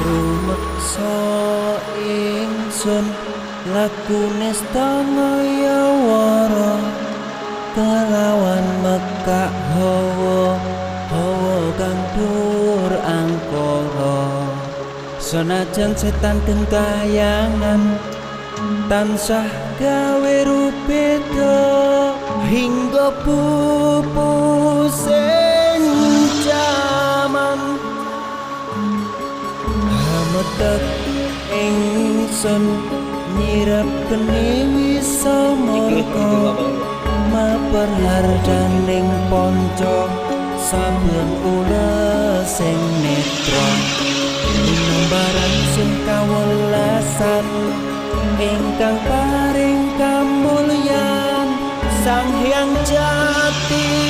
rumeksa ingsun lakune stangaya wara kelawan mekak hawa kang dur angkara senajan setan gentayangan tansah gawe rupeda hingga pupusing jaman hametek ingsun nyirep kene wisa murka maper hardaning panca saben ula sing netra nombaran sing kawelasan ingkang paring kamulyan Sang Hyang Jati